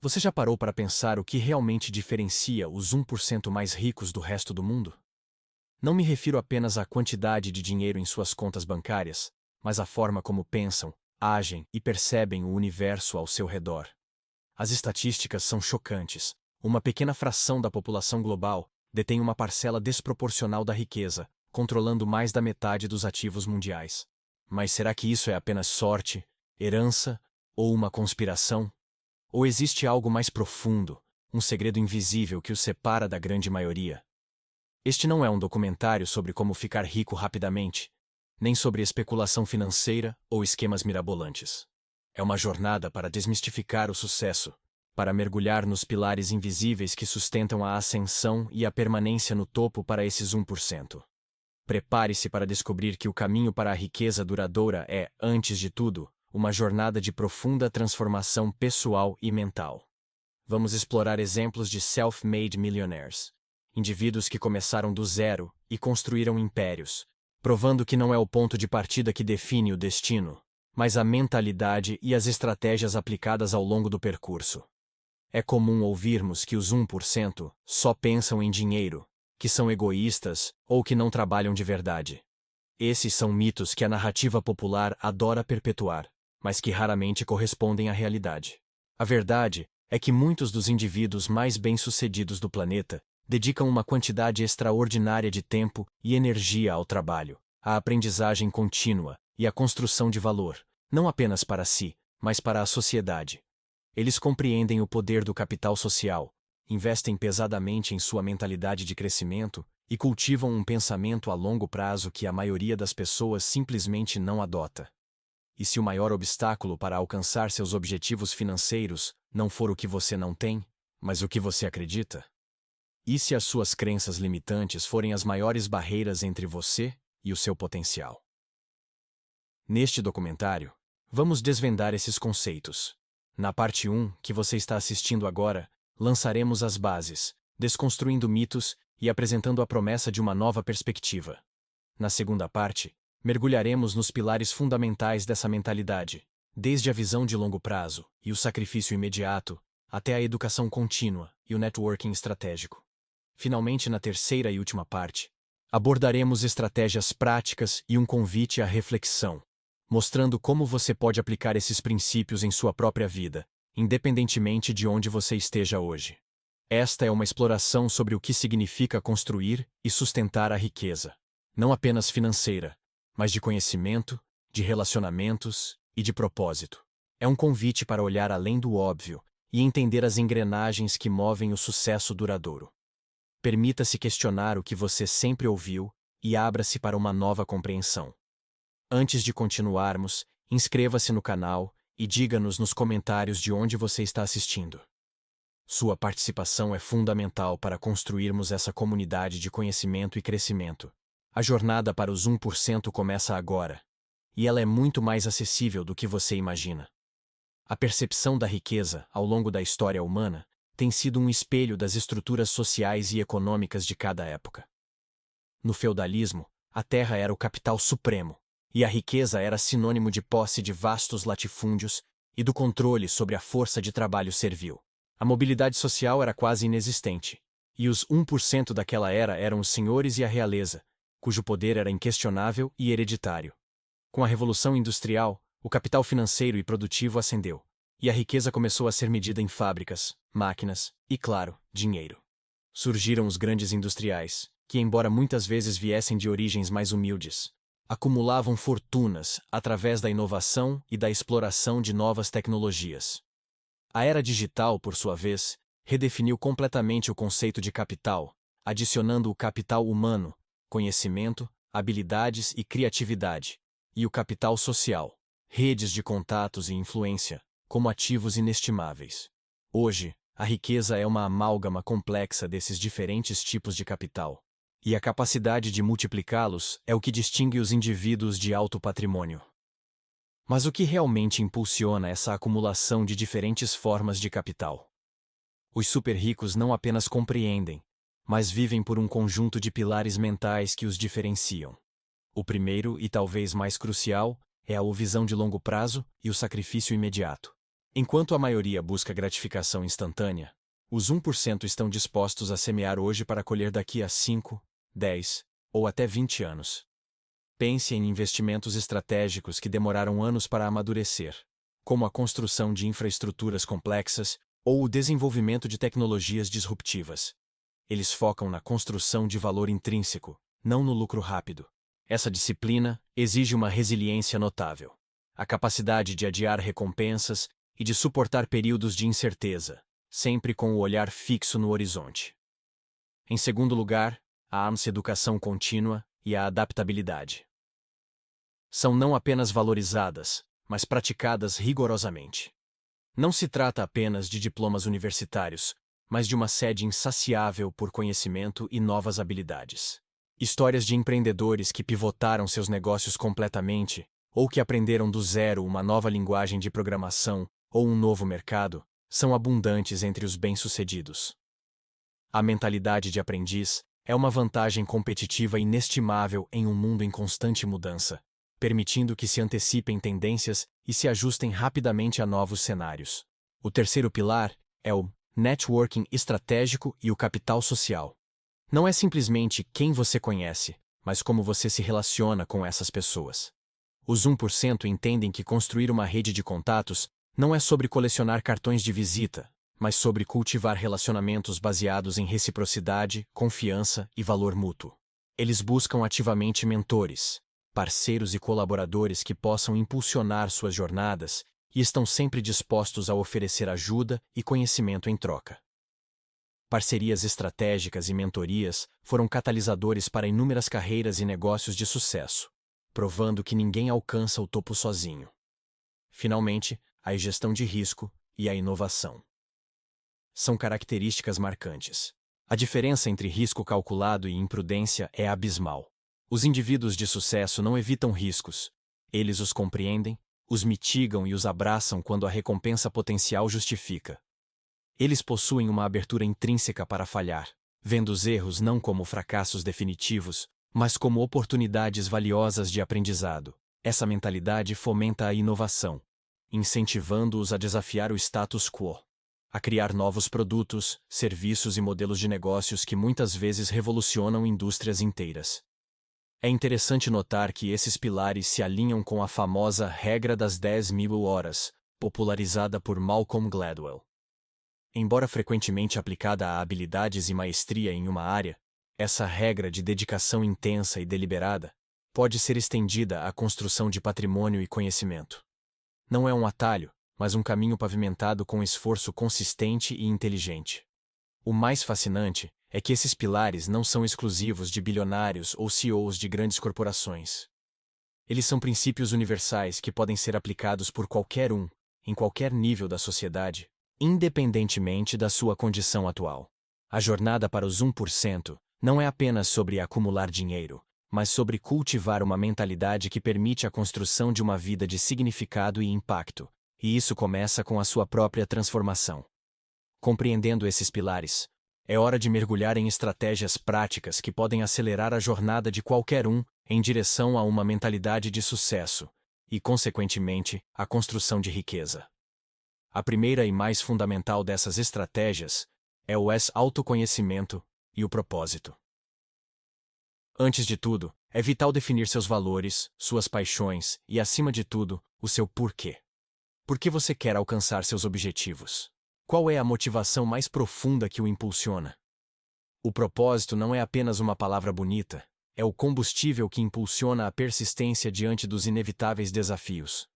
Você já parou para pensar o que realmente diferencia os 1% mais ricos do resto do mundo? Não me refiro apenas à quantidade de dinheiro em suas contas bancárias, mas à forma como pensam, agem e percebem o universo ao seu redor. As estatísticas são chocantes. Uma pequena fração da população global detém uma parcela desproporcional da riqueza, controlando mais da metade dos ativos mundiais. Mas será que isso é apenas sorte, herança ou uma conspiração? Ou existe algo mais profundo, um segredo invisível que os separa da grande maioria? Este não é um documentário sobre como ficar rico rapidamente, nem sobre especulação financeira ou esquemas mirabolantes. É uma jornada para desmistificar o sucesso, para mergulhar nos pilares invisíveis que sustentam a ascensão e a permanência no topo para esses 1%. Prepare-se para descobrir que o caminho para a riqueza duradoura é, antes de tudo, uma jornada de profunda transformação pessoal e mental. Vamos explorar exemplos de self-made millionaires, indivíduos que começaram do zero e construíram impérios, provando que não é o ponto de partida que define o destino, mas a mentalidade e as estratégias aplicadas ao longo do percurso. É comum ouvirmos que os 1% só pensam em dinheiro, que são egoístas ou que não trabalham de verdade. Esses são mitos que a narrativa popular adora perpetuar, mas que raramente correspondem à realidade. A verdade é que muitos dos indivíduos mais bem-sucedidos do planeta dedicam uma quantidade extraordinária de tempo e energia ao trabalho, à aprendizagem contínua e à construção de valor, não apenas para si, mas para a sociedade. Eles compreendem o poder do capital social, investem pesadamente em sua mentalidade de crescimento e cultivam um pensamento a longo prazo que a maioria das pessoas simplesmente não adota. E se o maior obstáculo para alcançar seus objetivos financeiros não for o que você não tem, mas o que você acredita? E se as suas crenças limitantes forem as maiores barreiras entre você e o seu potencial? Neste documentário, vamos desvendar esses conceitos. Na parte 1, que você está assistindo agora, lançaremos as bases, desconstruindo mitos e apresentando a promessa de uma nova perspectiva. Na segunda parte, mergulharemos nos pilares fundamentais dessa mentalidade, desde a visão de longo prazo e o sacrifício imediato, até a educação contínua e o networking estratégico. Finalmente, na terceira e última parte, abordaremos estratégias práticas e um convite à reflexão, mostrando como você pode aplicar esses princípios em sua própria vida, independentemente de onde você esteja hoje. Esta é uma exploração sobre o que significa construir e sustentar a riqueza, não apenas financeira, mas de conhecimento, de relacionamentos e de propósito. É um convite para olhar além do óbvio e entender as engrenagens que movem o sucesso duradouro. Permita-se questionar o que você sempre ouviu e abra-se para uma nova compreensão. Antes de continuarmos, inscreva-se no canal e diga-nos nos comentários de onde você está assistindo. Sua participação é fundamental para construirmos essa comunidade de conhecimento e crescimento. A jornada para os 1% começa agora, e ela é muito mais acessível do que você imagina. A percepção da riqueza, ao longo da história humana, tem sido um espelho das estruturas sociais e econômicas de cada época. No feudalismo, a terra era o capital supremo, e a riqueza era sinônimo de posse de vastos latifúndios e do controle sobre a força de trabalho servil. A mobilidade social era quase inexistente, e os 1% daquela era eram os senhores e a realeza, cujo poder era inquestionável e hereditário. Com a Revolução Industrial, o capital financeiro e produtivo ascendeu, e a riqueza começou a ser medida em fábricas, máquinas e, claro, dinheiro. Surgiram os grandes industriais, que, embora muitas vezes viessem de origens mais humildes, acumulavam fortunas através da inovação e da exploração de novas tecnologias. A era digital, por sua vez, redefiniu completamente o conceito de capital, adicionando o capital humano, conhecimento, habilidades e criatividade, e o capital social, redes de contatos e influência, como ativos inestimáveis. Hoje, a riqueza é uma amálgama complexa desses diferentes tipos de capital, e a capacidade de multiplicá-los é o que distingue os indivíduos de alto patrimônio. Mas o que realmente impulsiona essa acumulação de diferentes formas de capital? Os super-ricos não apenas compreendem, mas vivem por um conjunto de pilares mentais que os diferenciam. O primeiro, e talvez mais crucial, é a visão de longo prazo e o sacrifício imediato. Enquanto a maioria busca gratificação instantânea, os 1% estão dispostos a semear hoje para colher daqui a 5, 10 ou até 20 anos. Pense em investimentos estratégicos que demoraram anos para amadurecer, como a construção de infraestruturas complexas ou o desenvolvimento de tecnologias disruptivas. Eles focam na construção de valor intrínseco, não no lucro rápido. Essa disciplina exige uma resiliência notável, a capacidade de adiar recompensas e de suportar períodos de incerteza, sempre com o olhar fixo no horizonte. Em segundo lugar, a educação contínua e a adaptabilidade. São não apenas valorizadas, mas praticadas rigorosamente. Não se trata apenas de diplomas universitários, mas de uma sede insaciável por conhecimento e novas habilidades. Histórias de empreendedores que pivotaram seus negócios completamente, ou que aprenderam do zero uma nova linguagem de programação ou um novo mercado, são abundantes entre os bem-sucedidos. A mentalidade de aprendiz é uma vantagem competitiva inestimável em um mundo em constante mudança, permitindo que se antecipem tendências e se ajustem rapidamente a novos cenários. O terceiro pilar é o networking estratégico e o capital social. Não é simplesmente quem você conhece, mas como você se relaciona com essas pessoas. Os 1% entendem que construir uma rede de contatos não é sobre colecionar cartões de visita, mas sobre cultivar relacionamentos baseados em reciprocidade, confiança e valor mútuo. Eles buscam ativamente mentores, parceiros e colaboradores que possam impulsionar suas jornadas e estão sempre dispostos a oferecer ajuda e conhecimento em troca. Parcerias estratégicas e mentorias foram catalisadores para inúmeras carreiras e negócios de sucesso, provando que ninguém alcança o topo sozinho. Finalmente, a gestão de risco e a inovação são características marcantes. A diferença entre risco calculado e imprudência é abismal. Os indivíduos de sucesso não evitam riscos. Eles os compreendem, os mitigam e os abraçam quando a recompensa potencial justifica. Eles possuem uma abertura intrínseca para falhar, vendo os erros não como fracassos definitivos, mas como oportunidades valiosas de aprendizado. Essa mentalidade fomenta a inovação, incentivando-os a desafiar o status quo, a criar novos produtos, serviços e modelos de negócios que muitas vezes revolucionam indústrias inteiras. É interessante notar que esses pilares se alinham com a famosa regra das 10.000 horas, popularizada por Malcolm Gladwell. Embora frequentemente aplicada a habilidades e maestria em uma área, essa regra de dedicação intensa e deliberada pode ser estendida à construção de patrimônio e conhecimento. Não é um atalho, mas um caminho pavimentado com esforço consistente e inteligente. O mais fascinante é que esses pilares não são exclusivos de bilionários ou CEOs de grandes corporações. Eles são princípios universais que podem ser aplicados por qualquer um, em qualquer nível da sociedade, independentemente da sua condição atual. A jornada para os 1% não é apenas sobre acumular dinheiro, mas sobre cultivar uma mentalidade que permite a construção de uma vida de significado e impacto, e isso começa com a sua própria transformação. Compreendendo esses pilares, é hora de mergulhar em estratégias práticas que podem acelerar a jornada de qualquer um em direção a uma mentalidade de sucesso e, consequentemente, a construção de riqueza. A primeira e mais fundamental dessas estratégias é o autoconhecimento e o propósito. Antes de tudo, é vital definir seus valores, suas paixões e, acima de tudo, o seu porquê. Por que você quer alcançar seus objetivos? Qual é a motivação mais profunda que o impulsiona? O propósito não é apenas uma palavra bonita, é o combustível que impulsiona a persistência diante dos inevitáveis desafios.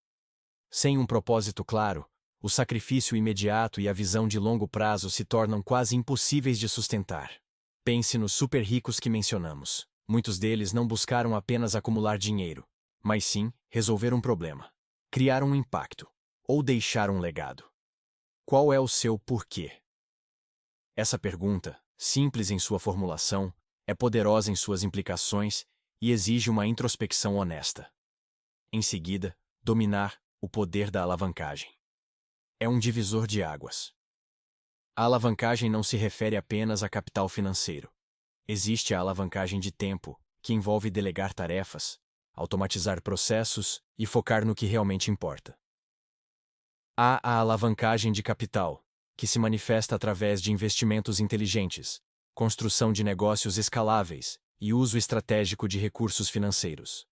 Sem um propósito claro, o sacrifício imediato e a visão de longo prazo se tornam quase impossíveis de sustentar. Pense nos super ricos que mencionamos. Muitos deles não buscaram apenas acumular dinheiro, mas sim resolver um problema, criar um impacto ou deixar um legado. Qual é o seu porquê? Essa pergunta, simples em sua formulação, é poderosa em suas implicações e exige uma introspecção honesta. Em seguida, dominar o poder da alavancagem. É um divisor de águas. A alavancagem não se refere apenas a capital financeiro. Existe a alavancagem de tempo, que envolve delegar tarefas, automatizar processos e focar no que realmente importa. Há a alavancagem de capital, que se manifesta através de investimentos inteligentes, construção de negócios escaláveis e uso estratégico de recursos financeiros.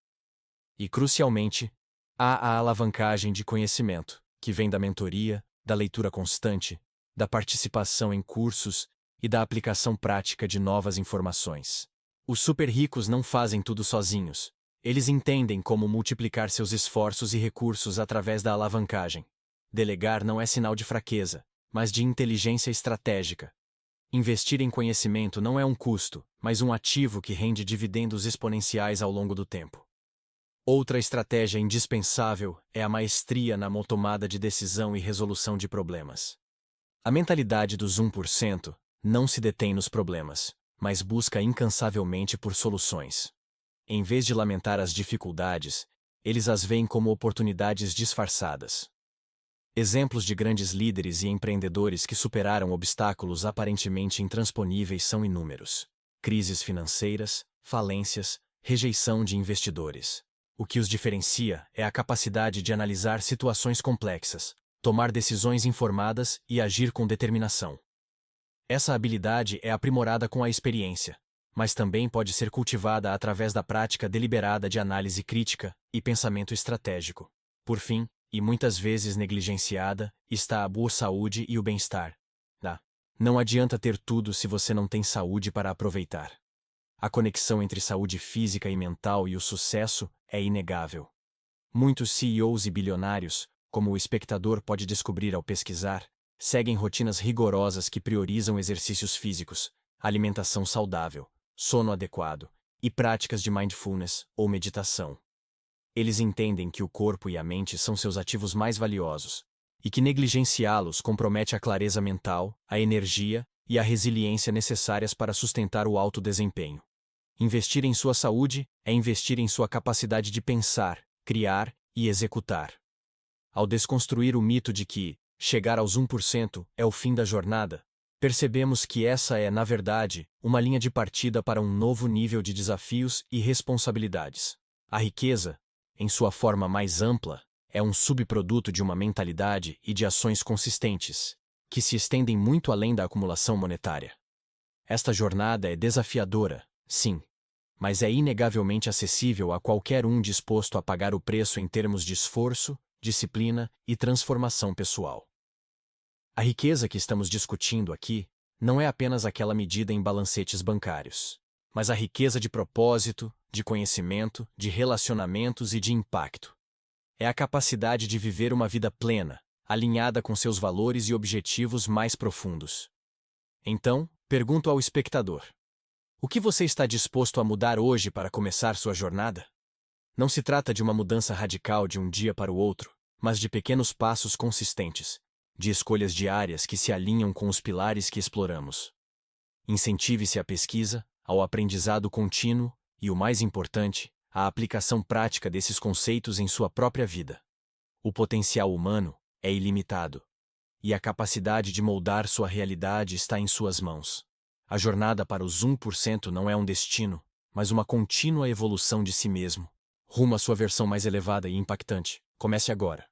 E, crucialmente, há a alavancagem de conhecimento, que vem da mentoria, da leitura constante, da participação em cursos e da aplicação prática de novas informações. Os super-ricos não fazem tudo sozinhos. Eles entendem como multiplicar seus esforços e recursos através da alavancagem. Delegar não é sinal de fraqueza, mas de inteligência estratégica. Investir em conhecimento não é um custo, mas um ativo que rende dividendos exponenciais ao longo do tempo. Outra estratégia indispensável é a maestria na tomada de decisão e resolução de problemas. A mentalidade dos 1% não se detém nos problemas, mas busca incansavelmente por soluções. Em vez de lamentar as dificuldades, eles as veem como oportunidades disfarçadas. Exemplos de grandes líderes e empreendedores que superaram obstáculos aparentemente intransponíveis são inúmeros. Crises financeiras, falências, rejeição de investidores. O que os diferencia é a capacidade de analisar situações complexas, tomar decisões informadas e agir com determinação. Essa habilidade é aprimorada com a experiência, mas também pode ser cultivada através da prática deliberada de análise crítica e pensamento estratégico. Por fim, e muitas vezes negligenciada, está a boa saúde e o bem-estar. Não adianta ter tudo se você não tem saúde para aproveitar. A conexão entre saúde física e mental e o sucesso é inegável. Muitos CEOs e bilionários, como o espectador pode descobrir ao pesquisar, seguem rotinas rigorosas que priorizam exercícios físicos, alimentação saudável, sono adequado e práticas de mindfulness ou meditação. Eles entendem que o corpo e a mente são seus ativos mais valiosos, e que negligenciá-los compromete a clareza mental, a energia e a resiliência necessárias para sustentar o alto desempenho. Investir em sua saúde é investir em sua capacidade de pensar, criar e executar. Ao desconstruir o mito de que chegar aos 1% é o fim da jornada, percebemos que essa é, na verdade, uma linha de partida para um novo nível de desafios e responsabilidades. A riqueza, em sua forma mais ampla, é um subproduto de uma mentalidade e de ações consistentes, que se estendem muito além da acumulação monetária. Esta jornada é desafiadora, sim, mas é inegavelmente acessível a qualquer um disposto a pagar o preço em termos de esforço, disciplina e transformação pessoal. A riqueza que estamos discutindo aqui não é apenas aquela medida em balancetes bancários, mas a riqueza de propósito, de conhecimento, de relacionamentos e de impacto. É a capacidade de viver uma vida plena, alinhada com seus valores e objetivos mais profundos. Então, pergunto ao espectador: o que você está disposto a mudar hoje para começar sua jornada? Não se trata de uma mudança radical de um dia para o outro, mas de pequenos passos consistentes, de escolhas diárias que se alinham com os pilares que exploramos. Incentive-se à pesquisa, ao aprendizado contínuo e, o mais importante, à aplicação prática desses conceitos em sua própria vida. O potencial humano é ilimitado, e a capacidade de moldar sua realidade está em suas mãos. A jornada para os 1% não é um destino, mas uma contínua evolução de si mesmo, rumo à sua versão mais elevada e impactante. Comece agora.